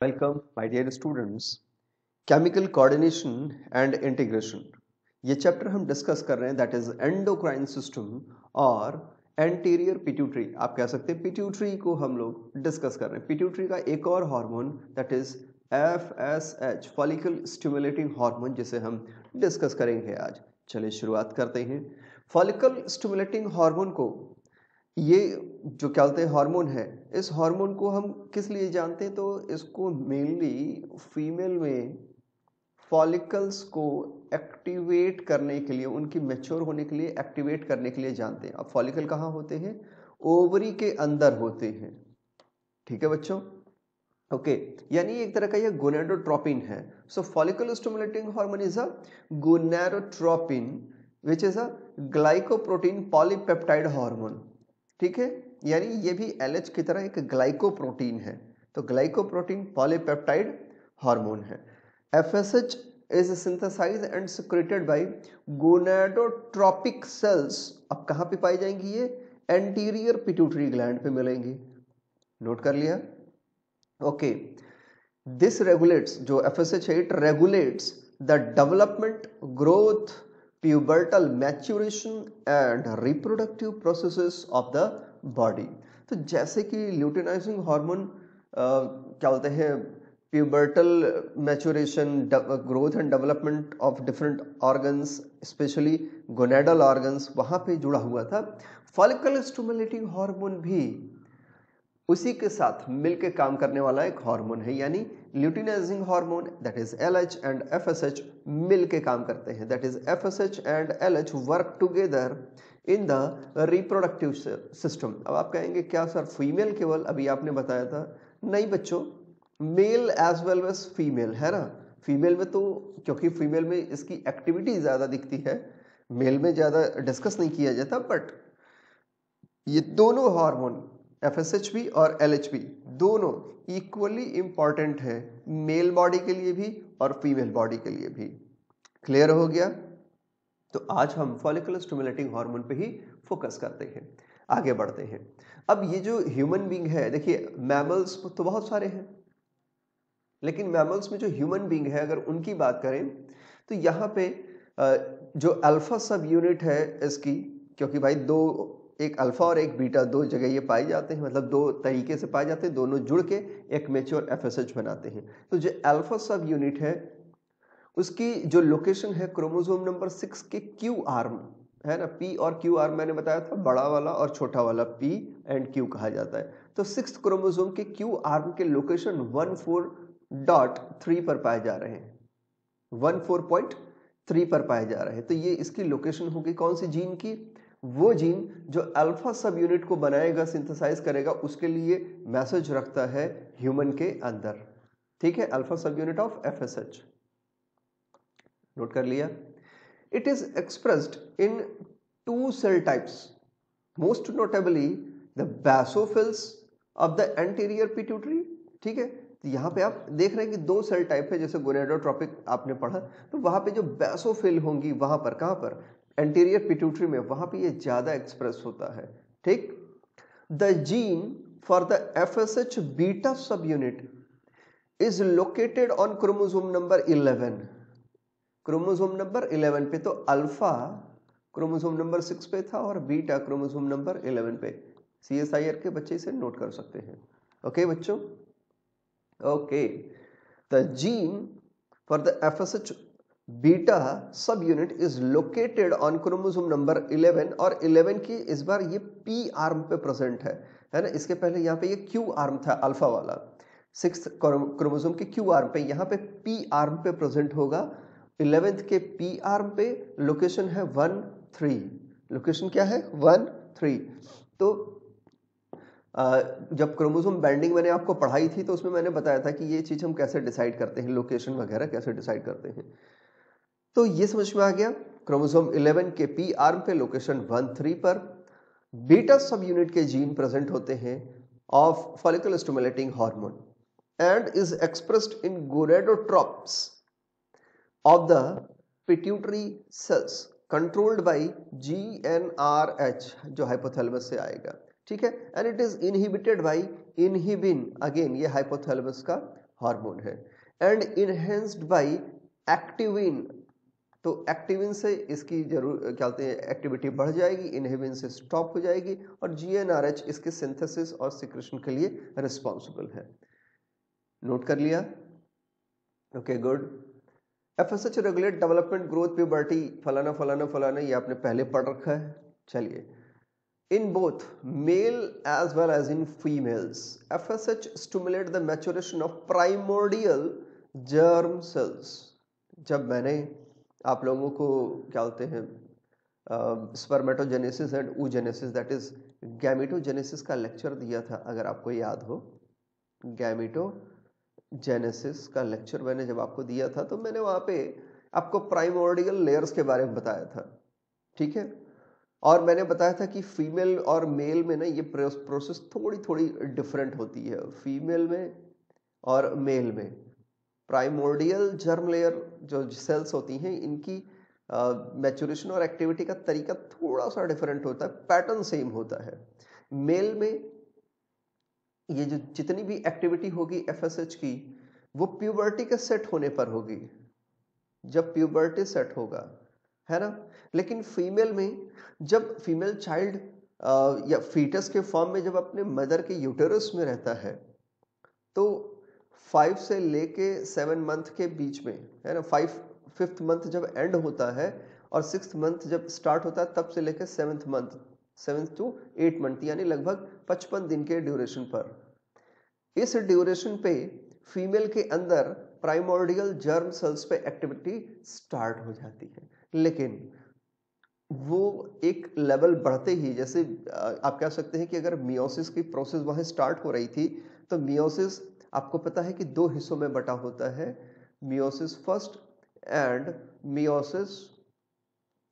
Welcome my dear students. Chemical coordination and integration ये chapter हम discuss कर रहे हैं, दैट इज एंडोक्राइन सिस्टम और एंटीरियर पिट्यूटरी। आप कह सकते हैं पिट्यूटरी को हम लोग डिस्कस कर रहे हैं। पिट्यूटरी का एक और hormone that is FSH follicle stimulating hormone, जिसे हम डिस्कस करेंगे आज। चलिए शुरुआत करते हैं। फॉलिकल स्टिमुलेटिंग हार्मोन को, ये जो क्या बोलते हैं हार्मोन है, इस हार्मोन को हम किस लिए जानते हैं? तो इसको मेनली फीमेल में फॉलिकल्स को एक्टिवेट करने के लिए, उनकी मैच्योर होने के लिए एक्टिवेट करने के लिए जानते हैं। अब फॉलिकल कहाँ होते हैं? ओवरी के अंदर होते हैं। ठीक है बच्चों, ओके यानी एक तरह का ये गोनेडोट्रोपिन है। So follicle stimulating hormone is a gonadotropin which is a glycoprotein polypeptide hormone. ठीक है, यानी ये भी LH की तरह एक ग्लाइकोप्रोटीन है। तो ग्लाइकोप्रोटीन पॉलीपेप्टाइड हार्मोन है। FSH is synthesized and secreted by gonadotropic cells। अब कहां पे पाई जाएंगी ये? एंटीरियर पिट्यूटरी ग्लैंड पे मिलेंगी। नोट कर लिया? ओके, दिस रेगुलेट्स, जो FSH है, it regulates the development, growth, pubertal maturation and reproductive processes of the body। तो जैसे कि ल्यूटिनाइजिंग हार्मोन क्या बोलते हैं, pubertal maturation, growth and development of different organs, especially gonadal organs, वहां पे जुड़ा हुआ था। फॉलिकल स्टिमुलेटिंग हार्मोन भी उसी के साथ मिलकर काम करने वाला एक हार्मोन है, यानी luteinizing hormone that is LH and FSH मिलके काम करते हैं। That is FSH and LH work together in the reproductive system. अब आप कहेंगे क्या सर फीमेल केवल? अभी आपने बताया था, नहीं बच्चों, male as well as female है ना। फीमेल में तो, क्योंकि फीमेल में इसकी एक्टिविटी ज्यादा दिखती है, मेल में ज्यादा डिस्कस नहीं किया जाता, बट ये दोनों हार्मोन FSH भी और LH भी दोनों इक्वली इंपॉर्टेंट है, मेल बॉडी के लिए भी और फीमेल बॉडी के लिए भी। क्लियर हो गया? तो आज हम फॉलिकल स्टिमुलेटिंग हार्मोन पे ही फोकस करते हैं, आगे बढ़ते हैं। अब ये जो ह्यूमन बीइंग है, देखिए मैमल्स तो बहुत सारे हैं, लेकिन मैमल्स में जो ह्यूमन बीइंग है, अगर उनकी बात करें तो यहाँ पे जो अल्फा सब यूनिट है इसकी, क्योंकि भाई दो, एक अल्फा और एक बीटा, दो जगह ये पाए जाते हैं, मतलब दो तरीके से पाए जाते हैं, दोनों जुड़ के एक मैच्योर FSH बनाते हैं। तो जो अल्फा सब यूनिट है उसकी जो लोकेशन है क्रोमोसोम नंबर 6 के Q आर्म है ना। P और Q आर्म मैंने बताया था, बड़ा वाला और छोटा वाला P एंड Q कहा जाता है। तो 6th क्रोमोसोम के Q आर्म के लोकेशन 14.3 पर पाए जा रहे हैं, 14.3 पर पाए जा रहे हैं। तो ये इसकी लोकेशन होगी कौन सी जीन की? वो जीन जो अल्फा सब यूनिट को बनाएगा, सिंथेसाइज करेगा, उसके लिए मैसेज रखता है ह्यूमन के अंदर। ठीक है, अल्फा सब यूनिट ऑफ FSH। नोट कर लिया? It is expressed in 2 cell types, most notably the basophils of the anterior pituitary. ठीक है, तो यहाँ पे आप देख रहे हैं कि 2 सेल टाइप है, जैसे गोनेडोट्रोपिक आपने पढ़ा, तो वहां पे जो बेसोफिल होंगी, वहां पर, कहां पर? एंटीरियर पिट्यूटरी में, वहां पे ये ज्यादा एक्सप्रेस होता है। ठीक, the gene for the FSH beta सब unit is located on chromosome number 11। Chromosome number 11 पे, तो अल्फा क्रोमोसोम नंबर 6 पे था और बीटा क्रोमोसोम नंबर 11 पे। CSIR के बच्चे इसे नोट कर सकते हैं। ओके बच्चों, okay, the gene for the FSH beta सब unit is located on chromosome number 11, और 11 की इस बार ये P आर्म पे प्रेजेंट है ना। इसके पहले यहाँ पे ये Q आर्म था, अल्फा वाला। 6th क्रोमोसोम के Q आर्म पे, यहाँ पे P आर्म पे प्रेजेंट होगा। 11th के P आर्म पे लोकेशन है 1-3। लोकेशन क्या है? 1-3। तो जब क्रोमोसोम बाइंडिंग मैंने आपको पढ़ाई थी, तो उसमें मैंने बताया था कि ये चीज हम कैसे डिसाइड करते हैं, लोकेशन वगैरह कैसे डिसाइड करते हैं। तो ये समझ में आ गया। क्रोमोसोम 11 के P आर्म पे लोकेशन 1-3 पर बीटा सब यूनिट के जीन प्रेजेंट होते हैं of follicle stimulating hormone and is expressed in gonadotropes of the pituitary cells controlled by GnRH, जो हाइपोथैलेमस से आएगा। ठीक है, and it is inhibited by inhibin, again ये हाइपोथैलेमस का हार्मोन है, एंड इनहेंस्ड बाय एक्टिविन, तो एक्टिविन से इसकी जरूर क्या कहते हैं एक्टिविटी बढ़ जाएगी, इनहिबिन से स्टॉप हो जाएगी, और जीएनआरएच इसके सिंथेसिस और सिक्रेशन के लिए रिस्पॉन्सिबल है। नोट कर लिया? Okay good. FSH regulate development, growth, puberty, फलाना फलाना फलाना, ये आपने पहले पढ़ रखा है। चलिए, in both male as well as in females, FSH stimulate the maturation of primordial germ cells। जब मैंने आप लोगों को क्या बोलते हैं spermatogenesis and oogenesis, that is gametogenesis का लेक्चर दिया था, अगर आपको याद हो, गैमेटोजेनेसिस का लेक्चर मैंने जब आपको दिया था तो मैंने वहां पे आपको प्राइमोर्डियल लेयर्स के बारे में बताया था, ठीक है। और मैंने बताया था कि फीमेल और मेल में ना ये प्रोसेस थोड़ी थोड़ी डिफरेंट होती है, फीमेल में और मेल में। प्राइमोर्डियल जर्म लेयर जो सेल्स होती हैं, इनकी मैच्योरेशन और एक्टिविटी का तरीका थोड़ा सा डिफरेंट होता है, पैटर्न सेम होता है। मेल में ये जो जितनी भी एक्टिविटी होगी एफएसएच की, वो प्यूबर्टी के सेट होने पर होगी, जब प्यूबर्टी सेट होगा, है ना। लेकिन फीमेल में जब फीमेल चाइल्ड या फीटस के फॉर्म में जब अपने मदर के यूटेरस में रहता है, तो 5 से लेके 7 मंथ के बीच में, है ना, 5th मंथ जब एंड होता है और 6th मंथ जब स्टार्ट होता है, तब से लेके 7th month, 7th to 8 month, यानी लगभग 55 दिन के ड्यूरेशन पर, इस ड्यूरेशन पे फीमेल के अंदर प्राइमोर्डियल जर्म सेल्स पे एक्टिविटी स्टार्ट हो जाती है। लेकिन वो एक लेवल बढ़ते ही, जैसे आप कह सकते हैं कि अगर मियोसिस की प्रोसेस वहां स्टार्ट हो रही थी, तो मियोसिस आपको पता है कि 2 हिस्सों में बटा होता है, meiosis first and meiosis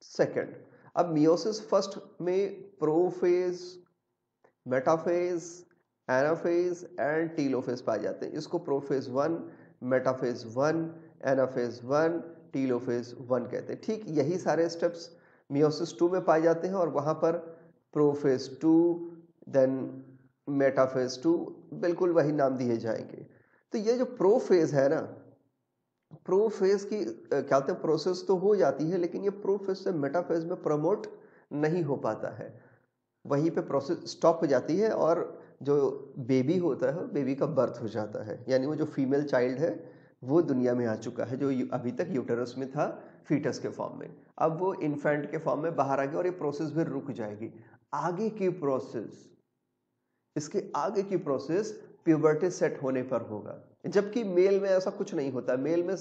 second. अब मियोसिस फर्स्ट में prophase, metaphase, anaphase and telophase पाए जाते हैं। इसको प्रोफेज 1, मेटाफेज 1, एनाफेज 1, टीलोफेज 1 कहते हैं। ठीक यही सारे स्टेप्स मियोसिस 2 में पाए जाते हैं, और वहां पर प्रोफेज 2, देन मेटाफेज 2, बिल्कुल वही नाम दिए जाएंगे। तो ये जो प्रोफेज है ना, प्रोफेज की क्या कहते हैं प्रोसेस तो हो जाती है, लेकिन ये प्रोफेज से मेटाफेज में प्रमोट नहीं हो पाता है, वहीं पे प्रोसेस स्टॉप हो जाती है, और जो बेबी होता है बेबी का बर्थ हो जाता है, यानी वो जो फीमेल चाइल्ड है वो दुनिया में आ चुका है, जो अभी तक यूटेरस में था फीटस के फॉर्म में, अब वो इन्फेंट के फॉर्म में बाहर आ गया, और ये प्रोसेस भी रुक जाएगी। आगे की प्रोसेस, इसके आगे की प्रोसेस प्यूबर्टी सेट होने पर होगा, जबकि मेल में ऐसा कुछ नहीं होता। मेल में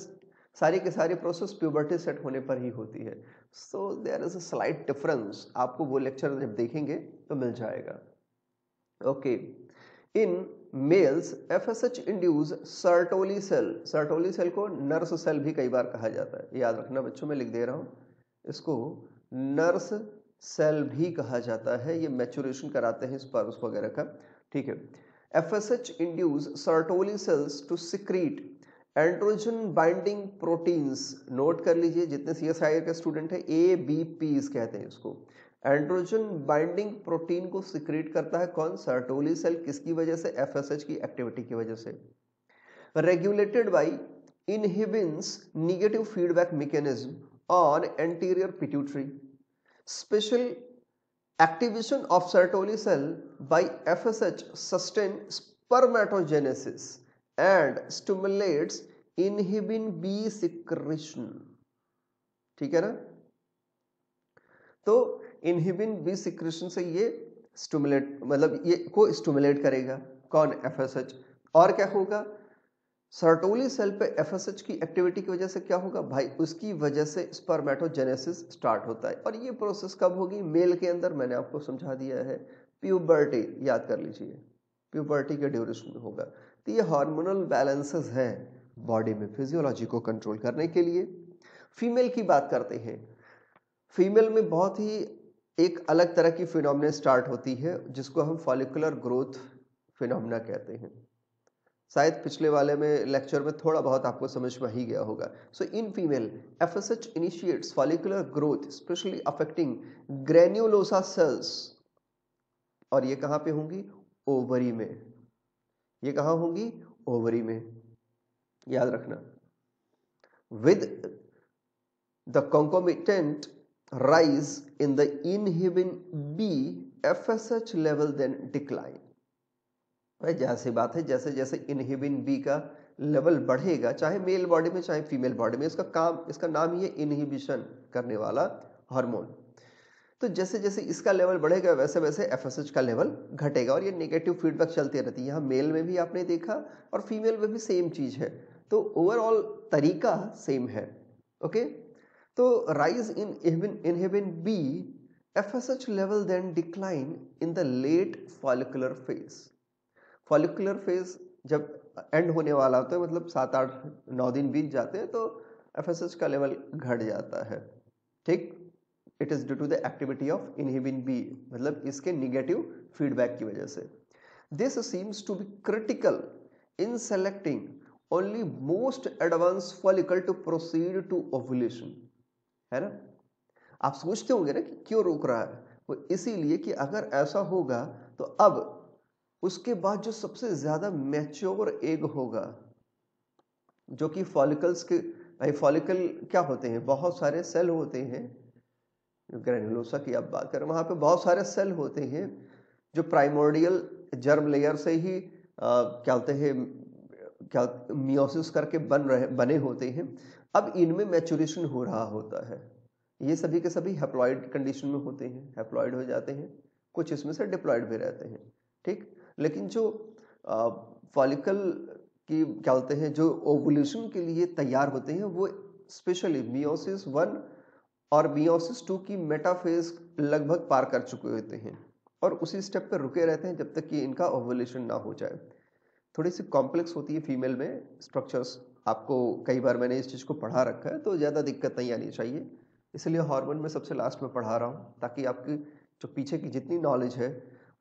सारी के सारी प्रोसेस प्यूबर्टी सेट होने पर ही होती है। So there is a slight difference, आपको वो लेक्चर जब देखेंगे तो मिल जाएगा। Okay, in males FSH induce Sertoli cell, Sertoli cell को नर्स सेल भी कई बार कहा जाता है, याद रखना बच्चों, में लिख दे रहा हूं, इसको नर्स सेल भी कहा जाता है। ये मैच्योरेशन कराते हैं स्पर्म्स वगैरह का, ठीक है। FSH induce Sertoli cells to secrete androgen binding proteins. Note कर लीजिए, जितने सीएसआईआर के स्टूडेंट हैं, एबीपीज कहते हैं इसको। एंड्रोजन बाइंडिंग प्रोटीन को सिक्रीट करता है कौन? Sertoli cell. किसकी वजह से? एफएसएच की एक्टिविटी की वजह से। Regulated by inhibins negative feedback mechanism on anterior pituitary. Special activation of Sertoli cell by FSH sustain spermatogenesis and stimulates inhibin B secretion। ठीक है ना? तो इनहिबिन बी सिक्रेशन से ये स्टिमुलेट, मतलब ये को स्टिमुलेट करेगा कौन? एफएसएच। और क्या होगा? सर्टोली सेल पे एफएसएच की एक्टिविटी की वजह से क्या होगा भाई? उसकी वजह से स्पर्मेटोजेनेसिस स्टार्ट होता है। और ये प्रोसेस कब होगी? मेल के अंदर, मैंने आपको समझा दिया है, प्यूबर्टी, याद कर लीजिए, प्यूबर्टी के ड्यूरेशन में होगा। तो ये हार्मोनल बैलेंसेस हैं बॉडी में फिजियोलॉजी को कंट्रोल करने के लिए। फीमेल की बात करते हैं। फीमेल में बहुत ही एक अलग तरह की फिनोमिना स्टार्ट होती है, जिसको हम फॉलिकुलर ग्रोथ फिनोमिना कहते हैं। शायद पिछले वाले में लेक्चर में थोड़ा बहुत आपको समझ में ही गया होगा। So in female FSH initiates follicular growth specially affecting granulosa cells, और ये कहां पे होंगी? ओवरी में। ये कहाँ होंगी? ओवरी में, याद रखना। With the concomitant rise in the inhibin B, FSH level then decline। भाई जैसे बात है, जैसे जैसे इनहिबिन बी का लेवल बढ़ेगा, चाहे मेल बॉडी में चाहे फीमेल बॉडी में, इसका नाम ही है इनहिबिशन करने वाला हार्मोन। तो जैसे जैसे इसका लेवल बढ़ेगा वैसे वैसे एफएसएच का लेवल घटेगा, और ये नेगेटिव फीडबैक चलती रहती है। यहाँ मेल में भी आपने देखा और फीमेल में भी सेम चीज है, तो ओवरऑल तरीका सेम है। ओके, तो rise in inhibin B, FSH level then decline in the late follicular phase. Follicular phase जब एंड होने वाला होता है, मतलब 7-8-9 दिन बीत जाते हैं, तो एफएसएच का लेवल घट जाता है। ठीक, it is due to the activity of inhibin B, मतलब इसके निगेटिव फीडबैक की वजह से। This seems to be critical in selecting only most advance follicle to proceed to ovulation, है ना। आप सोचते होंगे ना कि क्यों रोक रहा है वो, इसीलिए कि अगर ऐसा होगा तो अब उसके बाद जो सबसे ज्यादा मैच्योर एग होगा, जो कि फॉलिकल्स के, भाई फॉलिकल क्या होते हैं? बहुत सारे सेल होते हैं। ग्रेनुलोसा की आप बात करें, वहां पे बहुत सारे सेल होते हैं जो प्राइमोर्डियल जर्म लेयर से ही क्या होते हैं, क्या मियोसिस करके बने होते हैं। अब इनमें मैच्योरेशन हो रहा होता है। ये सभी के सभी हैप्लॉइड कंडीशन में होते हैं, हैप्लॉइड हो जाते हैं, कुछ इसमें से डिप्लॉइड भी रहते हैं। ठीक, लेकिन जो फॉलिकल की क्या होते हैं, जो ओवुलेशन के लिए तैयार होते हैं, वो स्पेशली मियोसिस 1 और मियोसिस 2 की मेटाफेज लगभग पार कर चुके होते हैं, और उसी स्टेप पर रुके रहते हैं जब तक कि इनका ओवुलेशन ना हो जाए। थोड़ी सी कॉम्प्लेक्स होती है फीमेल में स्ट्रक्चर्स, आपको कई बार मैंने इस चीज को पढ़ा रखा है, तो ज्यादा दिक्कत नहीं आनी चाहिए, इसलिए हार्मोन में सबसे लास्ट में पढ़ा रहा हूँ, ताकि आपकी जो पीछे की जितनी नॉलेज है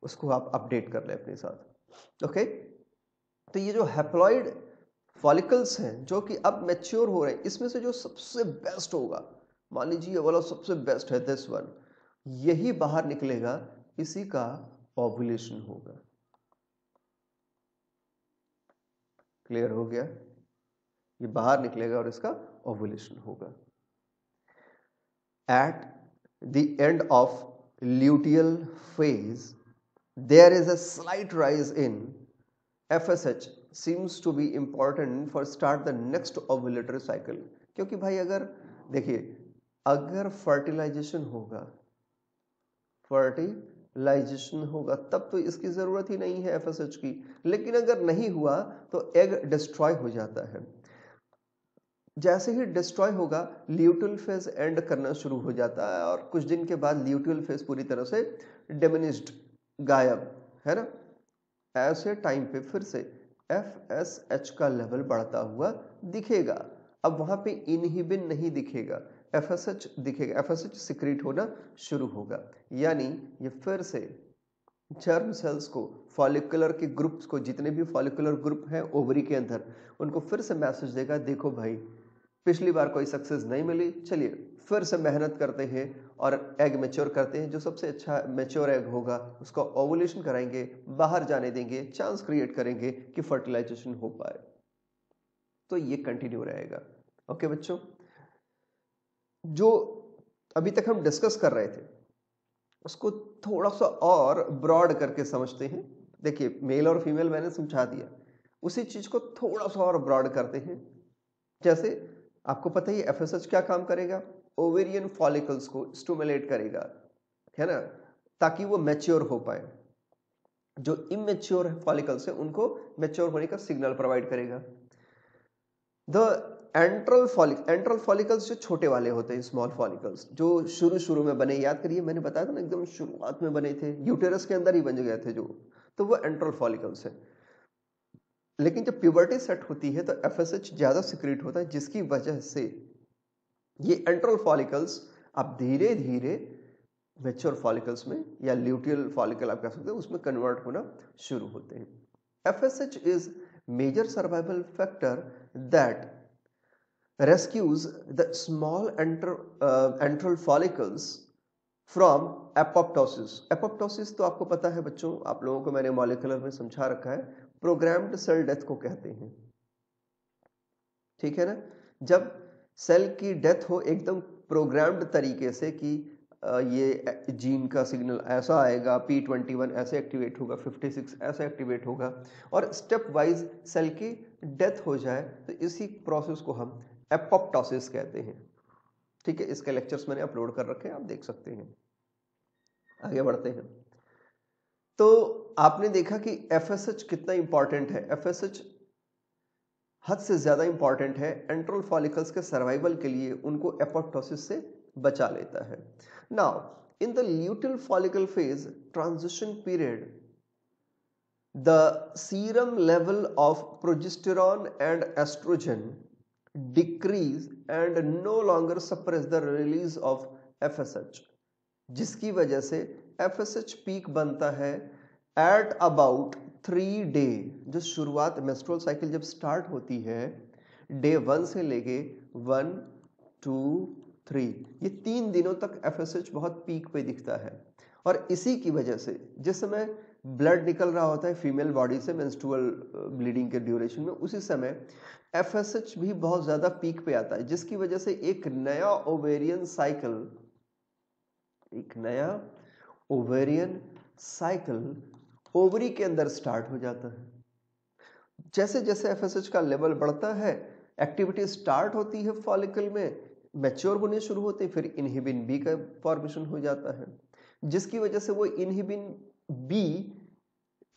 उसको आप अपडेट कर लें अपने साथ। ओके, तो ये जो हैप्लॉइड फॉलिकल्स हैं जो कि अब मैच्योर हो रहे हैं, इसमें से जो सबसे बेस्ट होगा, मान लीजिए ये वाला सबसे बेस्ट है, दिस वन, यही बाहर निकलेगा, इसी का ओव्यूलेशन होगा। क्लियर हो गया? ये बाहर निकलेगा और इसका ओव्यूलेशन होगा। At the end of luteal phase, there is a slight rise in FSH seems to be important for start the next ovulatory cycle। क्योंकि भाई अगर देखिए, अगर फर्टिलाइजेशन होगा तब तो इसकी जरूरत ही नहीं है FSH की, लेकिन अगर नहीं हुआ तो एग डिस्ट्रॉय हो जाता है। जैसे ही डिस्ट्रॉय होगा, ल्यूटियल फेज एंड करना शुरू हो जाता है, और कुछ दिन के बाद ल्यूटियल फेज पूरी तरह से डिमिनिश्ड, गायब, है ना। ऐसे टाइम पे फिर से FSH का लेवल बढ़ता हुआ दिखेगा। अब वहां पे इनहिबिन नहीं दिखेगा, FSH दिखेगा, FSH सिक्रीट होना शुरू होगा, यानी ये फिर से जर्म सेल्स को, फॉलिकुलर के ग्रुप्स को, जितने भी फॉलिकुलर ग्रुप हैं ओवरी के अंदर, उनको फिर से मैसेज देगा, देखो भाई पिछली बार कोई सक्सेस नहीं मिली, चलिए फिर से मेहनत करते हैं और एग मैच्योर करते हैं। जो सबसे अच्छा मैच्योर एग होगा उसका ओवुलेशन कराएंगे, बाहर जाने देंगे, चांस क्रिएट करेंगे कि फर्टिलाइजेशन हो पाए। तो ये कंटिन्यू रहेगा। ओके बच्चों, जो अभी तक हम डिस्कस कर रहे थे उसको थोड़ा सा और ब्रॉड करके समझते हैं। देखिए, मेल और फीमेल मैंने समझा दिया, उसी चीज को थोड़ा सा और ब्रॉड करते हैं। जैसे आपको पता ही FSH क्या काम करेगा, ओवेरियन फॉलिकल्स को स्टिमुलेट करेगा, है ना, ताकि वो मैच्योर हो पाए। जो इमेच्योर फॉलिकल्स है उनको मैच्योर होने का सिग्नल प्रोवाइड करेगा। द एंट्रल फॉलिकल्स जो छोटे वाले होते हैं, स्मॉल फॉलिकल्स जो शुरू में बने, याद करिए मैंने बताया था ना, एकदम शुरुआत में बने थे, यूटेरस के अंदर ही बन गए थे जो, तो वो एंट्रल फॉलिकल्स है। लेकिन जब प्यूबर्टी सेट होती है तो FSH ज्यादा सिक्रीट होता है, जिसकी वजह से ये एंट्रल फॉलिकल्स अब धीरे धीरे मैच्योर फॉलिकल्स में, या ल्यूटियल फॉलिकल आप कह सकते हो, उसमें कन्वर्ट होना शुरू होते हैं। FSH is major survival factor that rescues the small antral follicles from apoptosis। apoptosis तो आपको पता है बच्चों, आप लोगों को मैंने मॉलिक्यूलर में समझा रखा है। प्रोग्राम्ड सेल डेथ को कहते हैं। ठीक है ना, जब सेल की डेथ हो एकदम प्रोग्राम्ड तरीके से कि ये जीन का सिग्नल ऐसा आएगा, P21 ऐसे एक्टिवेट होगा, 56 ऐसे एक्टिवेट होगा और स्टेप वाइज सेल की डेथ हो जाए, तो इसी प्रोसेस को हम एपोप्टोसिस कहते हैं। ठीक है, इसके लेक्चर्स मैंने अपलोड कर रखे हैं, आप देख सकते हैं। आगे बढ़ते हैं। तो आपने देखा कि FSH कितना इंपॉर्टेंट है। FSH हद से ज्यादा इंपॉर्टेंट है, एंट्रल फॉलिकल्स के सर्वाइवल के लिए उनको एपोप्टोसिस से बचा लेता है। Now in the luteal follicle phase transition period, the serum level of progesterone and estrogen decrease and no longer suppress the release of FSH, जिसकी वजह से FSH पीक बनता है एट अबाउट 3 डे। जो शुरुआत मेंस्ट्रुअल साइकिल जब start होती है, डे 1 से लेके 1, 2, 3, ये 3 दिनों तक FSH बहुत पीक पे दिखता है। और इसी की वजह से जिस समय ब्लड निकल रहा होता है फीमेल बॉडी से मेंस्ट्रुअल ब्लीडिंग के ड्यूरेशन में, उसी समय FSH भी बहुत ज्यादा पीक पे आता है, जिसकी वजह से एक नया ओवेरियन साइकिल ओवरी के अंदर स्टार्ट हो जाता है। जैसे जैसे FSH का लेवल बढ़ता है, एक्टिविटी स्टार्ट होती है फॉलिकल में, मैच्योर होने शुरू होते हैं, फिर इनहिबिन बी का फॉर्मेशन हो जाता है, जिसकी वजह से वो इनहिबिन बी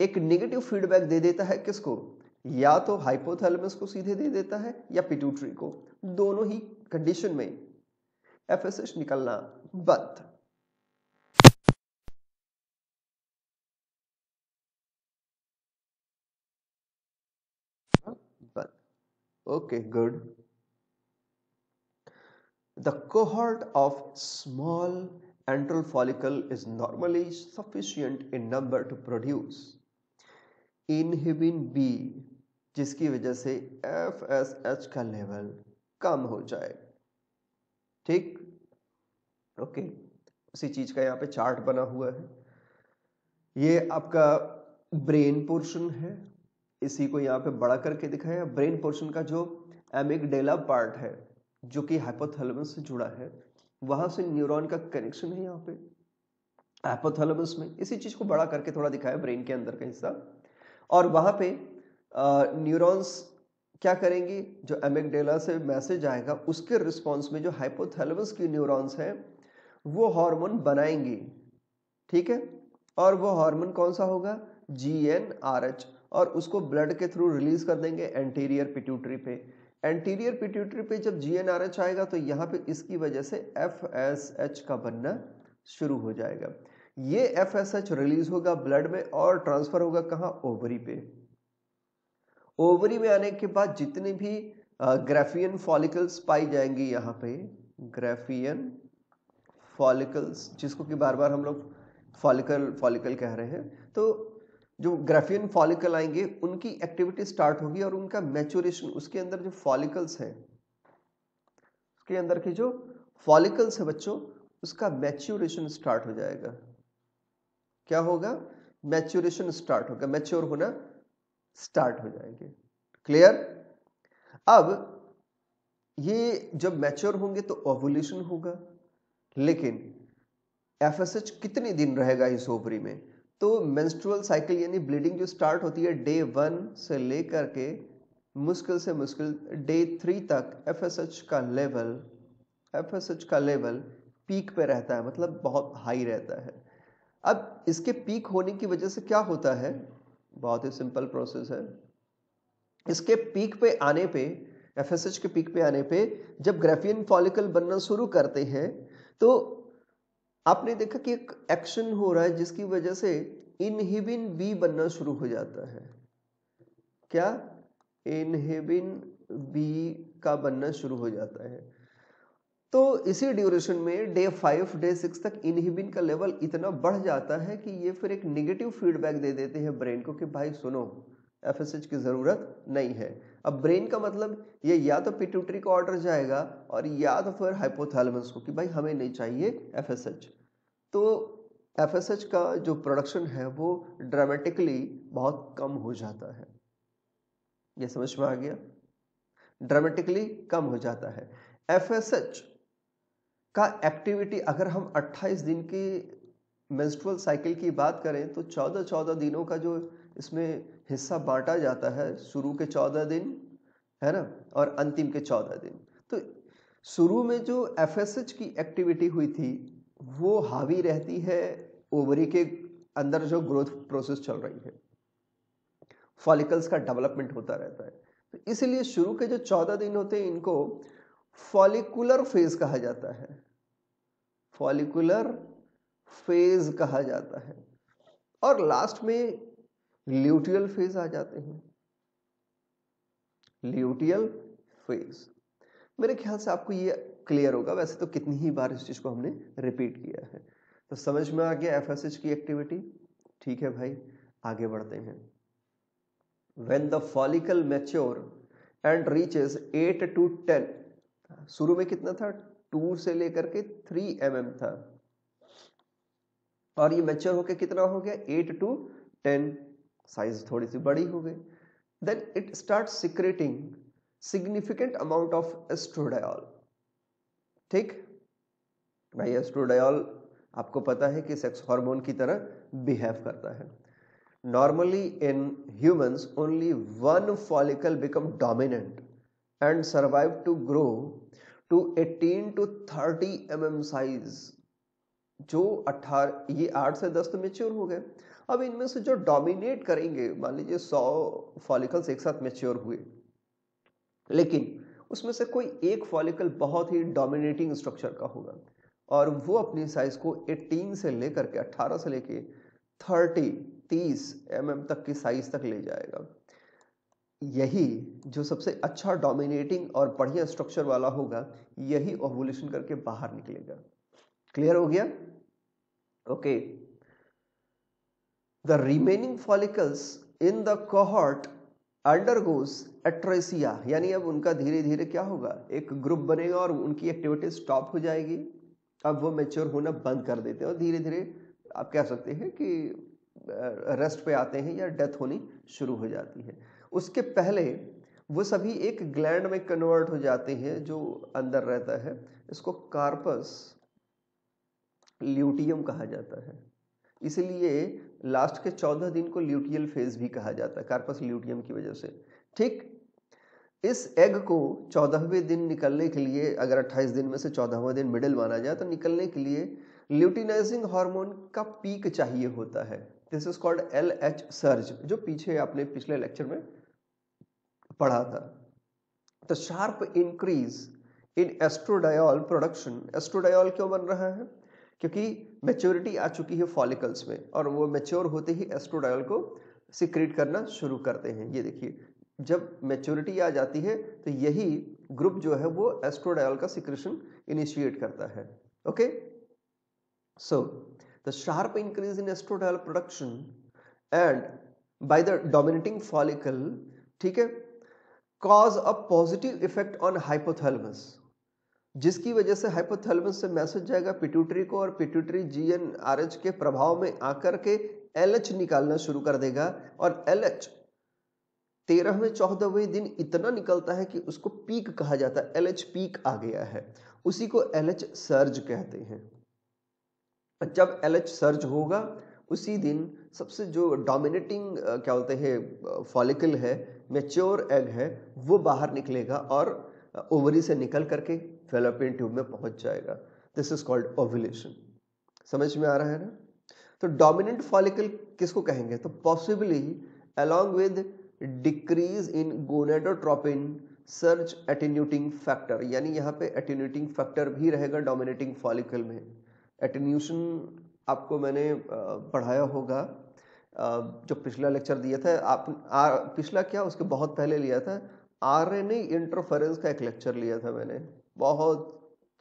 एक नेगेटिव फीडबैक दे देता है। किसको? या तो हाइपोथैलेमस को सीधे दे देता है या पिट्यूटरी को। दोनों ही कंडीशन में FSH निकलना बंद। Okay, good. The cohort of small antral follicle is normally sufficient in number to produce inhibin B, जिसकी वजह से FSH का लेवल कम हो जाए। ठीक, ओके। उसी चीज का यहाँ पे चार्ट बना हुआ है। ये आपका ब्रेन पोर्शन है, इसी को यहाँ पे बड़ा करके दिखाया। ब्रेन पोर्शन का जो एमिगडेला पार्ट है, जो कि हाइपोथैलेमस से जुड़ा है, वहां से न्यूरॉन का कनेक्शन है यहाँ पे हाइपोथैलेमस में। इसी चीज को बड़ा करके थोड़ा दिखाया, ब्रेन के अंदर का हिस्सा। और वहां पे न्यूरॉन्स क्या करेंगे, जो एमिगडेला से मैसेज आएगा उसके रिस्पॉन्स में जो हाइपोथैलेमस की न्यूरॉन्स हैं वो हार्मोन बनाएंगी। ठीक है, और वो हार्मोन कौन सा होगा? GnRH, और उसको ब्लड के थ्रू रिलीज कर देंगे एंटीरियर पिट्यूटरी पे। एंटीरियर पिट्यूटरी पे जब GnRH आएगा तो यहाँ पे इसकी वजह से FSH का बनना शुरू हो जाएगा। ये FSH रिलीज होगा ब्लड में और ट्रांसफर होगा कहाँ? ओवरी पे। ओवरी में आने के बाद जितने भी ग्राफियन फॉलिकल्स पाई जाएंगी यहाँ पे, ग्राफियन फॉलिकल्स, जिसको कि बार बार हम लोग फॉलिकल कह रहे हैं, तो जो ग्राफियन फॉलिकल आएंगे उनकी एक्टिविटी स्टार्ट होगी और उनका मैच्योरेशन, उसके अंदर जो फॉलिकल्स हैं, उसके अंदर की जो फॉलिकल्स है बच्चों, उसका मैच्योरेशन स्टार्ट हो जाएगा। क्या होगा? मैच्योरेशन स्टार्ट होगा, मैच्योर होना स्टार्ट हो जाएंगे। क्लियर? अब ये जब मैच्योर होंगे तो ओवुलेशन होगा, लेकिन FSH कितने दिन रहेगा इस ओवरी में? तो मेंस्ट्रुअल साइकिल यानी ब्लीडिंग जो स्टार्ट होती है डे 1 से लेकर के मुश्किल से मुश्किल डे 3 तक FSH का लेवल पीक पे रहता है, मतलब बहुत हाई रहता है। अब इसके पीक होने की वजह से क्या होता है? बहुत ही सिंपल प्रोसेस है। इसके पीक पे आने पे, FSH के पीक पे आने पे जब ग्राफियन फॉलिकल बनना शुरू करते हैं तो आपने देखा कि एक एक्शन हो रहा है जिसकी वजह से इनहिबिन बी बनना शुरू हो जाता है। क्या? इनहिबिन बी का बनना शुरू हो जाता है। तो इसी ड्यूरेशन में डे 5 डे 6 तक इनहिबिन का लेवल इतना बढ़ जाता है कि ये फिर एक नेगेटिव फीडबैक दे देते हैं ब्रेन को कि भाई सुनो, FSH की जरूरत नहीं है। अब ब्रेन का मतलब ये या तो पिट्यूटरी को ऑर्डर जाएगा और या तो फिर हाइपोथैलेमस को कि भाई हमें नहीं चाहिए FSH। तो एफएसएच का जो प्रोडक्शन है वो ड्रामेटिकली बहुत कम हो जाता है। ये समझ में आ गया? ड्रामेटिकली कम हो जाता है। एफएसएच का एक्टिविटी अगर हम 28 दिन की मेंस्ट्रुअल साइकिल की बात करें तो 14 दिनों का जो इसमें हिस्सा बांटा जाता है, शुरू के 14 दिन है ना, और अंतिम के 14 दिन। तो शुरू में जो एफएसएच की एक्टिविटी हुई थी वो हावी रहती है ओवरी के अंदर जो ग्रोथ प्रोसेस चल रही है, फॉलिकल्स का डेवलपमेंट होता रहता है। तो इसलिए शुरू के जो 14 दिन होते हैं इनको फॉलिकुलर फेज कहा जाता है, फॉलिकुलर फेज कहा जाता है। और लास्ट में ल्यूटियल फेज आ जाते हैं, ल्यूटियल फेज। मेरे ख्याल से आपको ये क्लियर होगा, वैसे तो कितनी ही बार इस चीज को हमने रिपीट किया है। तो समझ में आ गया एफएसएच की एक्टिविटी? ठीक है भाई, आगे बढ़ते हैं। When the follicle mature and reaches 8 to 10, शुरू में कितना था? 2 से लेकर के 3 mm था, और ये मैच्योर होके कितना हो गया? 8 to 10, साइज थोड़ी सी बड़ी हो गई। Then it starts secreting significant amount of estradiol। ठीक भाई, एस्ट्रोडायोल आपको पता है कि सेक्स हार्मोन की तरह बिहेव करता है। Normally in humans only one follicle become dominant and survive to grow to 18 to 30 mm size। जो 18, ये 8 से 10 तो मेच्योर हो गए। अब इनमें से जो डोमिनेट करेंगे, मान लीजिए 100 फॉलिकल्स एक साथ मेच्योर हुए, लेकिन उसमें से कोई एक फॉलिकल बहुत ही डोमिनेटिंग स्ट्रक्चर का होगा और वो अपनी साइज को 18 से लेकर के 18 से लेके 30 mm तक की साइज तक ले जाएगा। यही जो सबसे अच्छा डोमिनेटिंग और बढ़िया स्ट्रक्चर वाला होगा, यही ओवुलेशन करके बाहर निकलेगा। क्लियर हो गया? Okay. The remaining follicles in the cohort undergoes atresia, यानी अब उनका धीरे धीरे क्या होगा? एक ग्रुप बनेगा और उनकी एक्टिविटी स्टॉप हो जाएगी। अब वो मैच्योर होना बंद कर देते हैं और धीरे धीरे आप कह सकते हैं कि रेस्ट पे आते हैं या डेथ होनी शुरू हो जाती है। उसके पहले वो सभी एक ग्लैंड में कन्वर्ट हो जाते हैं जो अंदर रहता है। इसको कार्पस ल्यूटियम कहा जाता है, इसलिए लास्ट के 14 दिन को ल्यूटियल फेज भी कहा जाता है, कार्पस ल्यूटियम की वजह से। ठीक, इस एग को 14वें दिन निकलने के लिए, अगर 28 दिन में से 14वां दिन मिडिल माना जाए, तो निकलने के लिए ल्यूटिनाइजिंग हार्मोन का पीक चाहिए होता है। This is called LH surge, जो पीछे आपने पिछले लेक्चर में पढ़ा था। तो sharp increase in estradiol production. एस्ट्रोडायोल क्यों बन रहा है? क्योंकि मैच्योरिटी आ चुकी है फॉलिकल्स में और वो मैच्योर होते ही एस्ट्रोडायोल को सिक्रीट करना शुरू करते हैं। ये देखिए, जब मैच्योरिटी आ जाती है तो यही ग्रुप जो है वो एस्ट्रोडायोल का सिक्रेशन इनिशिएट करता है। Okay, so the sharp increase in estradiol production and by the dominating follicle, ठीक है, cause a positive effect on hypothalamus, जिसकी वजह से हाइपोथैलेमस से मैसेज जाएगा पिट्यूटरी को और पिट्यूटरी GnRH के प्रभाव में आकर के LH निकालना शुरू कर देगा। और LH 13वें 14वें दिन इतना निकलता है कि उसको पीक कहा जाता है। LH पीक आ गया है, उसी को LH सर्ज कहते हैं। जब LH सर्ज होगा उसी दिन सबसे जो डोमिनेटिंग क्या बोलते हैं फॉलिकल है, मैच्योर एग है, वो बाहर निकलेगा और ओवरी से निकल करके फैलोपियन ट्यूब में पहुंच जाएगा। This is called ovulation. समझ में आ रहा है ना? तो डोमिनेंट फॉलिकल किसको कहेंगे? तो possibly along with decrease in gonadotropin surge attenuating factor, यानी यहाँ पे एटेन्यूटिंग फैक्टर भी रहेगा डोमिनेटिंग फॉलिकल में। एटेन्यूशन आपको मैंने पढ़ाया होगा, जो पिछला लेक्चर दिया था आप, पिछला क्या उसके बहुत पहले लिया था, RNA इंटरफेरेंस का एक लेक्चर लिया था मैंने बहुत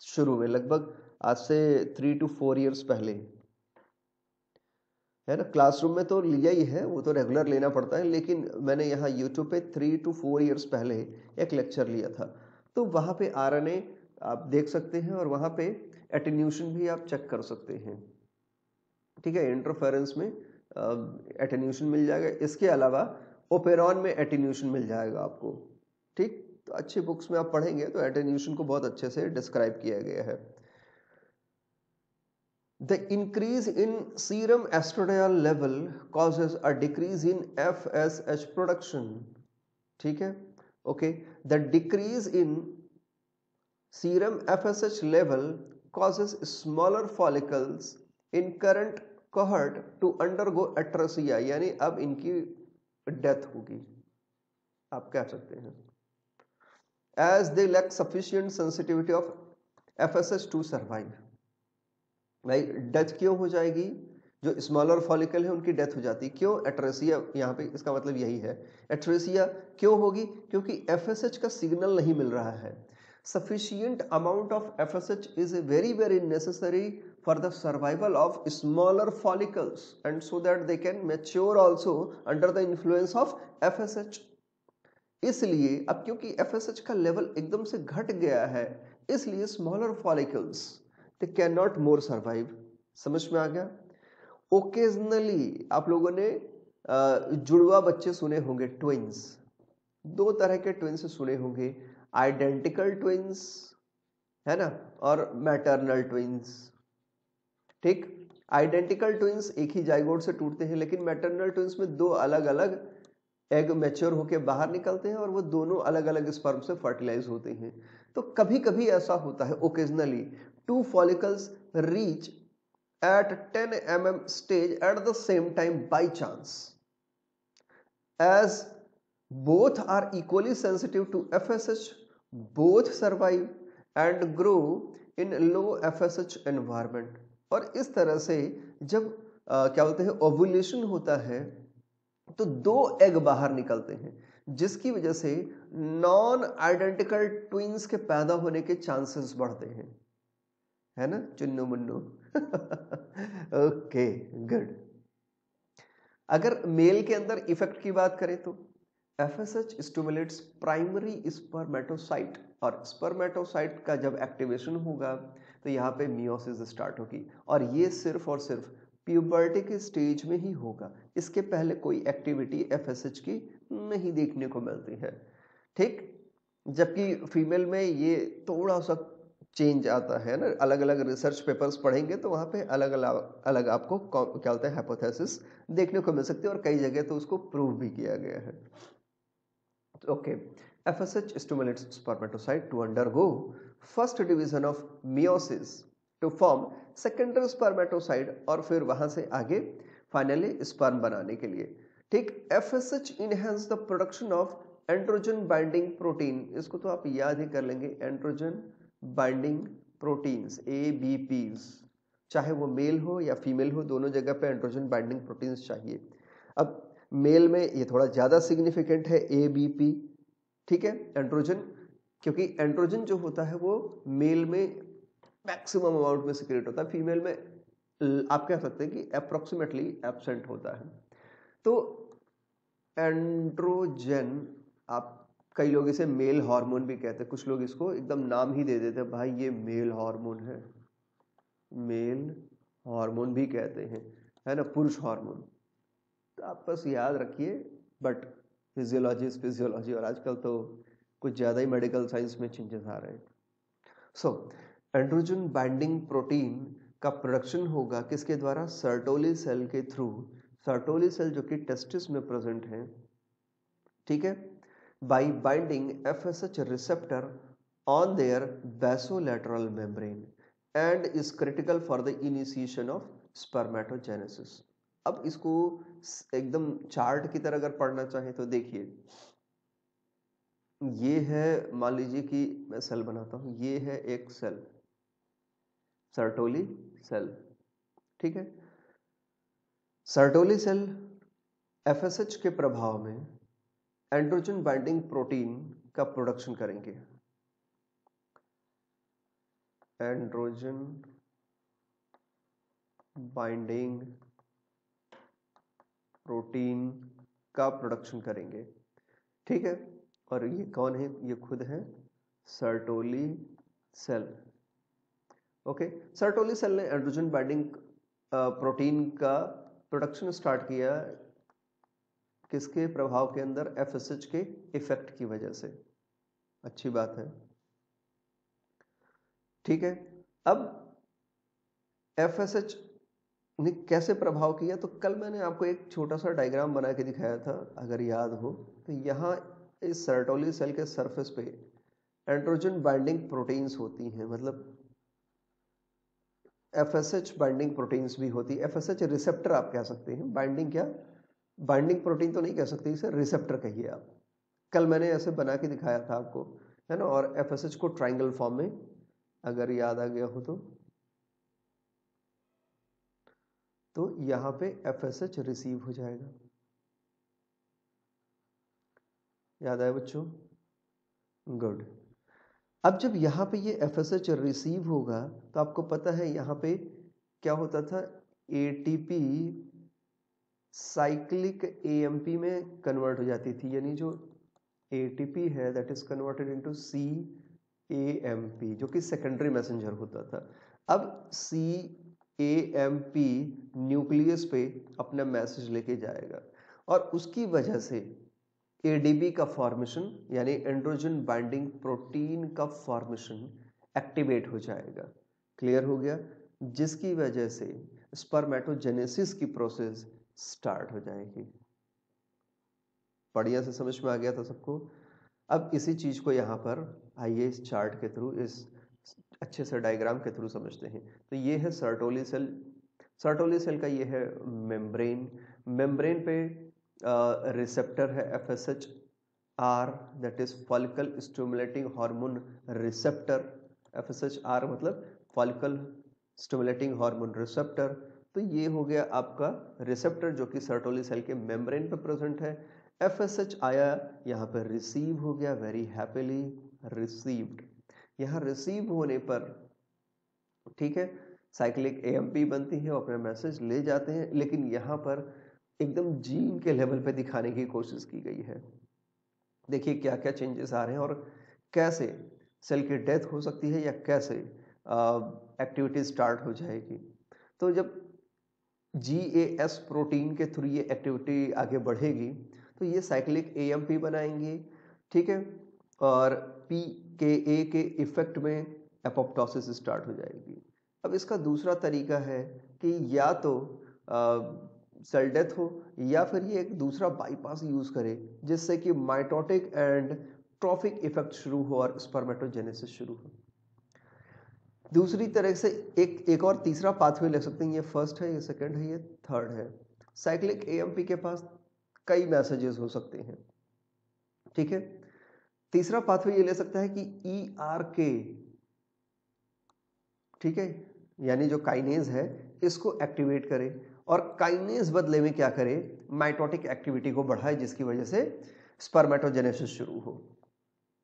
शुरू में, लगभग आज से 3 to 4 years पहले, है ना। क्लासरूम में तो लिया ही है, वो तो रेगुलर लेना पड़ता है, लेकिन मैंने यहाँ यूट्यूब पे 3 to 4 years पहले एक लेक्चर लिया था। तो वहाँ पे RNA आप देख सकते हैं और वहाँ पे एटेन्यूशन भी आप चेक कर सकते हैं। ठीक है, इंटरफेरेंस में एटेन्यूएशन मिल जाएगा। इसके अलावा ओपेरॉन में एटेन्यूएशन मिल जाएगा आपको। ठीक, तो अच्छी बुक्स में आप पढ़ेंगे तो एटेन्यूएशन को बहुत अच्छे से डिस्क्राइब किया गया है। The increase in serum estradiol level causes a decrease in FSH production. ठीक है, okay. The decrease in serum FSH level causes smaller follicles in current cohort to undergo atresia, यानी अब इनकी डेथ होगी, आप कह सकते हैं, as they lack sufficient sensitivity of FSH to survive। भाई डेथ क्यों हो जाएगी? जो स्मॉलर फॉलिकल है उनकी डेथ हो जाती है। क्यों? एट्रेसिया, यहाँ पे इसका मतलब यही है। एट्रेसिया क्यों होगी? क्योंकि एफएसएच का सिग्नल नहीं मिल रहा है। Sufficient amount of FSH is very very necessary for the survival of smaller follicles and so that they can mature also under the influence of FSH. इसलिए अब क्योंकि एफएसएच का लेवल एकदम से घट गया है, इसलिए smaller follicles they cannot more survive। समझ में आ गया? ओकेजनली आप लोगों ने जुड़वा बच्चे सुने होंगे, ट्विंस। दो तरह के ट्विंस सुने होंगे, आइडेंटिकल ट्विंस है ना, और मैटरनल ट्विंस। ठीक, आइडेंटिकल ट्विंस एक ही जाइगोट से टूटते हैं, लेकिन मैटरनल ट्विंस में दो अलग अलग एग मैच्योर होके बाहर निकलते हैं और वो दोनों अलग अलग स्पर्म से फर्टिलाइज होते हैं। तो कभी कभी ऐसा होता है, occasionally two follicles reach at 10 mm stage at the same time by chance, as both are equally sensitive to FSH, both survive and grow in low FSH environment। और इस तरह से जब क्या बोलते हैं ओवुलेशन होता है तो दो एग बाहर निकलते हैं, जिसकी वजह से नॉन आइडेंटिकल ट्विंस के पैदा होने के चांसेस बढ़ते हैं, है ना चुन्नू मुन्नू। Okay good. अगर मेल के अंदर इफेक्ट की बात करें तो एफएसएच स्टिमुलेट्स प्राइमरी स्पर्मेटोसाइट, और स्पर्मेटोसाइट का जब एक्टिवेशन होगा तो यहाँ पे मियोसिस स्टार्ट होगी, और ये सिर्फ और सिर्फ प्यूबर्टी के स्टेज में ही होगा। इसके पहले कोई एक्टिविटी एफएसएच की नहीं देखने को मिलती है। ठीक, जबकि फीमेल में ये थोड़ा सा चेंज आता है ना, अलग अलग रिसर्च पेपर्स पढ़ेंगे तो वहाँ पे अलग अलग आपको क्या होता है हाइपोथेसिस देखने को मिल सकती है, और कई जगह तो उसको प्रूव भी किया गया है। Okay, FSH stimulates spermatocyte to undergo first division of meiosis to form secondary spermatocyte, और फिर वहां से आगे फाइनली स्पर्म बनाने के लिए। ठीक, FSH enhance the production of androgen binding protein, इसको तो आप याद ही कर लेंगे, एंड्रोजन बाइंडिंग प्रोटीन्स ABPs, चाहे वो मेल हो या फीमेल हो, दोनों जगह पे एंड्रोजन बाइंडिंग प्रोटीन्स चाहिए। अब मेल में ये थोड़ा ज्यादा सिग्निफिकेंट है ABP। ठीक है, एंड्रोजन, क्योंकि एंड्रोजन जो होता है वो मेल में मैक्सिमम अमाउंट में सिक्रेट होता है, फीमेल में आप कह सकते हैं कि अप्रोक्सीमेटली एब्सेंट होता है। तो एंड्रोजन, आप कई लोग इसे मेल हार्मोन भी कहते हैं, कुछ लोग इसको एकदम नाम ही दे देते हैं, भाई ये मेल हार्मोन है, मेल हार्मोन भी कहते हैं, है ना, पुरुष हार्मोन। तो आप बस याद रखिए, बट फिजियोलॉजी इज फिजियोलॉजी, और आजकल तो कुछ ज्यादा ही मेडिकल साइंस में चेंजेस आ रहे हैं। सो एंड्रोजन बाइंडिंग प्रोटीन का प्रोडक्शन होगा किसके द्वारा? सर्टोली सेल के थ्रू। सर्टोली सेल जो कि टेस्टिस में प्रेजेंट है, ठीक है, by binding FSH receptor on their basolateral membrane and is critical for the initiation of spermatogenesis। अब इसको एकदम चार्ट की तरह अगर पढ़ना चाहें तो देखिए, ये है, मान लीजिए कि मैं सेल बनाता हूं, ये है एक सेल, सर्टोली सेल। ठीक है, सर्टोली सेल एफएसएच के प्रभाव में एंड्रोजन बाइंडिंग प्रोटीन का प्रोडक्शन करेंगे। एंड्रोजन बाइंडिंग प्रोटीन का प्रोडक्शन करेंगे। ठीक है, और ये कौन है? ये खुद है Sertoli cell. Okay, Sertoli cell ने एंड्रोजन बाइंडिंग प्रोटीन का प्रोडक्शन स्टार्ट किया, किसके प्रभाव के अंदर? एफएसएच के इफेक्ट की वजह से। अच्छी बात है, ठीक है। अब एफएसएच ने कैसे प्रभाव किया? तो कल मैंने आपको एक छोटा सा डायग्राम बना के दिखाया था, अगर याद हो तो। यहाँ इस सर्टोली सेल के सरफेस पे एंड्रोजन बाइंडिंग प्रोटीन्स होती हैं, मतलब एफएसएच बाइंडिंग प्रोटीन्स भी होती है। एफएसएच रिसेप्टर आप कह सकते हैं, बाइंडिंग क्या, बाइंडिंग प्रोटीन तो नहीं कह सकते, इसे रिसेप्टर कहिए आप। कल मैंने ऐसे बना के दिखाया था आपको, है ना। और एफएसएच को ट्राइंगल फॉर्म में, अगर याद आ गया हो तो यहां पे एफएसएच रिसीव हो जाएगा। याद आया बच्चों? गुड। अब जब यहाँ पे ये एफएसएच रिसीव होगा तो आपको पता है यहाँ पे क्या होता था? एटीपी साइक्लिक एएमपी में कन्वर्ट हो जाती थी, यानी जो एटीपी है that is converted into CAMP, जो कि सेकेंडरी मैसेंजर होता था। अब CAMP न्यूक्लियस पे अपना मैसेज लेके जाएगा और उसकी वजह से ADB का फॉर्मेशन, यानी एंड्रोजन बाइंडिंग प्रोटीन का फॉर्मेशन एक्टिवेट हो जाएगा। क्लियर हो गया? जिसकी वजह से स्पर्मेटोजेनेसिस की प्रोसेस स्टार्ट हो जाएगी। बढ़िया से समझ में आ गया था सबको? अब इसी चीज को यहाँ पर आइए इस चार्ट के थ्रू, इस अच्छे से डायग्राम के थ्रू समझते हैं। तो ये है सर्टोली सेल। सर्टोली सेल का ये है मेम्ब्रेन। मेम्ब्रेन पे रिसेप्टर है FSHR, that is follicle stimulating hormone receptor. FSHR मतलब फॉलिकल स्टिमुलेटिंग हार्मोन रिसेप्टर। तो ये हो गया आपका रिसेप्टर जो कि सर्टोली सेल के मेम्ब्रेन पे प्रेजेंट है। FSH आया, यहाँ पर रिसीव हो गया, वेरी हैप्पीली रिसीव्ड। यहाँ रिसीव होने पर, ठीक है, साइक्लिक AMP बनती है और अपना मैसेज ले जाते हैं, लेकिन यहाँ पर एकदम जीन के लेवल पे दिखाने की कोशिश की गई है। देखिए क्या क्या चेंजेस आ रहे हैं और कैसे सेल की डेथ हो सकती है या कैसे एक्टिविटी स्टार्ट हो जाएगी। तो जब GAS प्रोटीन के थ्रू ये एक्टिविटी आगे बढ़ेगी तो ये साइक्लिक AMP बनाएंगे, ठीक है, और PKA के इफेक्ट में एपोप्टोसिस स्टार्ट हो जाएगी। अब इसका दूसरा तरीका है कि या तो सेल डेथ हो या फिर ये एक दूसरा बाईपास यूज करे जिससे कि माइटोटिक एंड ट्रॉफिक इफेक्ट शुरू हो और स्पर्मेटोजेनेसिस शुरू हो। दूसरी तरह से एक और तीसरा पाथवे ले सकते हैं। ये फर्स्ट है, ये सेकंड है, ये थर्ड है। साइक्लिक AMP के पास कई मैसेजेस हो सकते हैं, ठीक है। तीसरा पाथवे ये ले सकता है कि ERK, ठीक है, यानी जो काइनेज है इसको एक्टिवेट करे और काइनेज बदले में क्या करे? माइटोटिक एक्टिविटी को बढ़ाए जिसकी वजह से स्पर्मेटोजेनेसिस शुरू हो।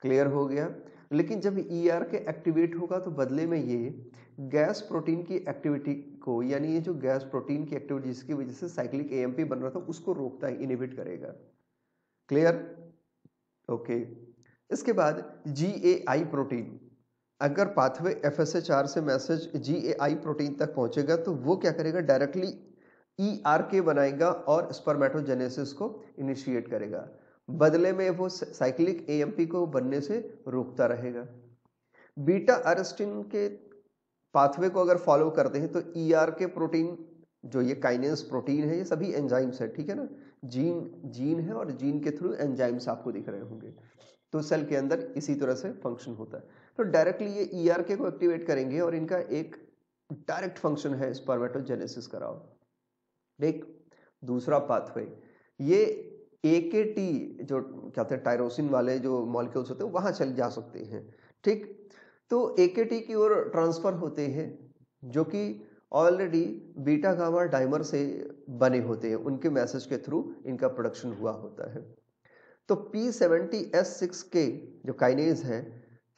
क्लियर हो गया? लेकिन जब ERK एक्टिवेट होगा तो बदले में ये गैस प्रोटीन की एक्टिविटी को, यानी ये जो गैस प्रोटीन की एक्टिविटी जिसकी वजह से साइक्लिक AMP बन रहा था उसको रोकता है, इनहिबिट करेगा। क्लियर? ओके। इसके बाद GAI प्रोटीन, अगर पाथवे FSHR से मैसेज GAI प्रोटीन तक पहुंचेगा तो वो क्या करेगा? डायरेक्टली ERK बनाएगा और स्पर्मेटोजेनेसिस को इनिशिएट करेगा। बदले में वो साइक्लिक AMP को बनने से रोकता रहेगा। बीटा अरेस्टिन के पाथवे को अगर फॉलो करते हैं तो ERK प्रोटीन, जो ये काइनेज प्रोटीन है, ये सभी एंजाइम्स है, ठीक है ना। जीन है और जीन के थ्रू एंजाइम्स आपको दिख रहे होंगे। तो सेल के अंदर इसी तरह से फंक्शन होता है। तो डायरेक्टली ये ERK को एक्टिवेट करेंगे और इनका एक डायरेक्ट फंक्शन है स्पर्मेटोजेनेसिस कराओ। एक दूसरा पाथवे, ये AKT जो क्या होते हैं, टायरोसिन वाले जो मॉलिक्यूल्स होते हैं वहां चल जा सकते हैं, ठीक। तो AKT की ओर ट्रांसफर होते हैं जो कि ऑलरेडी बीटा गामा डाइमर से बने होते हैं, उनके मैसेज के थ्रू इनका प्रोडक्शन हुआ होता है। तो P70S6 के जो काइनेज है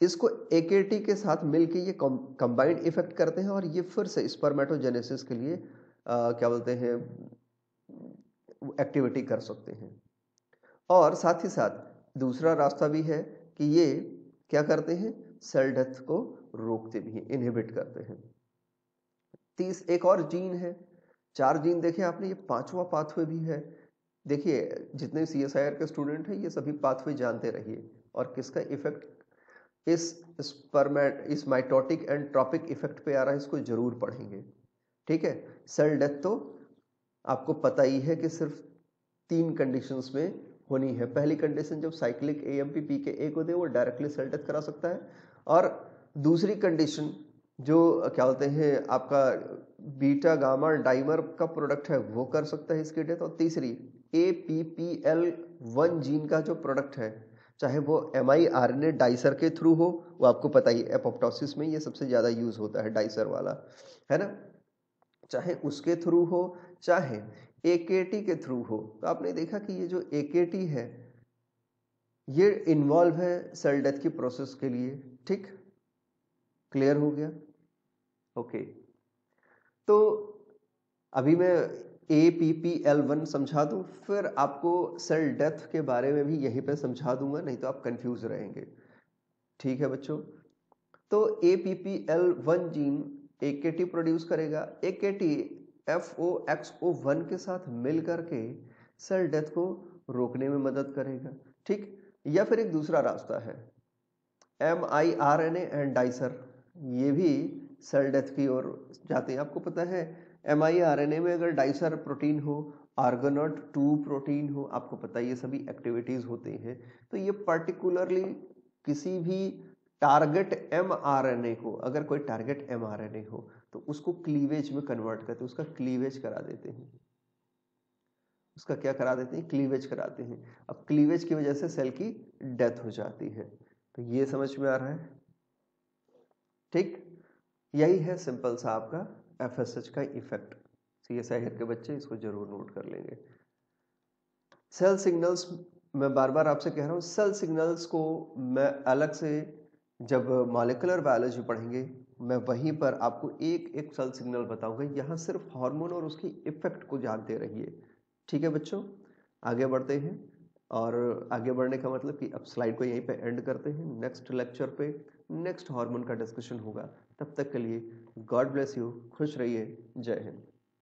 इसको AKT के साथ मिलके ये कंबाइंड इफेक्ट करते हैं और ये फिर से स्पर्मेटोजेनेसिस के लिए क्या बोलते हैं, एक्टिविटी कर सकते हैं। और साथ ही साथ दूसरा रास्ता भी है कि ये क्या करते हैं? सेल डेथ को रोकते भी हैं, इनहिबिट करते हैं। एक और जीन है 4 जीन देखे आपने, ये 5वां पाथवे भी है। देखिए जितने CSIR के स्टूडेंट हैं ये सभी पाथवे जानते रहिए, और किसका इफेक्ट इस माइटोटिक एंड ट्रॉपिक इफेक्ट पे आ रहा है, इसको जरूर पढ़ेंगे। ठीक है, सेल डेथ तो आपको पता ही है कि सिर्फ 3 कंडीशंस में होनी है। पहली कंडीशन, जब साइक्लिक AMP PK1 होते हैं वो डायरेक्टली सेल डेथ करा सकता है, और दूसरी कंडीशन जो क्या बोलते हैं आपका बीटा गामा डाइमर का प्रोडक्ट है वो कर सकता है इसकी डेथ, और तीसरी APPL1 जीन का जो प्रोडक्ट है, चाहे वो mRNA डाइसर के थ्रू हो, वो आपको पता ही एपोप्टोसिस में ये सबसे ज्यादा यूज होता है डाइसर वाला, है ना, चाहे उसके थ्रू हो चाहे AKT के थ्रू हो। तो आपने देखा कि ये जो AKT है ये इन्वॉल्व है सेल डेथ की प्रोसेस के लिए। ठीक, क्लियर हो गया? ओके, तो अभी मैं APPL1 समझा दूं, फिर आपको सेल डेथ के बारे में भी यहीं पे समझा दूंगा, नहीं तो आप कंफ्यूज रहेंगे। ठीक है बच्चों, तो APPL1 जीन AKT प्रोड्यूस करेगा, AKT FOXO1 के साथ मिल करके सेल डेथ को रोकने में मदद करेगा। ठीक, या फिर एक दूसरा रास्ता है mRNA एंड डाइसर, ये भी सेल डेथ की ओर जाते हैं। आपको पता है mRNA में अगर डाइसर प्रोटीन हो, आर्गोनॉट 2 प्रोटीन हो, आपको पता है ये सभी एक्टिविटीज होते हैं। तो ये पर्टिकुलरली किसी भी टारगेट mRNA को, अगर कोई टारगेट mRNA हो तो उसको क्लीवेज में कन्वर्ट करते हैं, उसका क्लीवेज करा देते हैं। उसका क्या करा देते हैं? क्लीवेज कराते हैं। अब क्लीवेज की वजह से सेल की डेथ हो जाती है। तो ये समझ में आ रहा है? ठीक, यही है सिंपल सा आपका FSH का इफेक्ट। CSIR के बच्चे इसको जरूर नोट कर लेंगे। सेल सिग्नल्स, मैं बार बार आपसे कह रहा हूँ, सेल सिग्नल्स को मैं अलग से जब मॉलिक्यूलर बायोलॉजी पढ़ेंगे मैं वहीं पर आपको एक एक सेल सिग्नल बताऊंगा। यहाँ सिर्फ हार्मोन और उसकी इफेक्ट को जानते रहिए। ठीक है बच्चों, आगे बढ़ते हैं, और आगे बढ़ने का मतलब कि अब स्लाइड को यहीं पे एंड करते हैं। नेक्स्ट लेक्चर पे नेक्स्ट हार्मोन का डिस्कशन होगा। तब तक के लिए गॉड ब्लेस यू, खुश रहिए, जय हिंद।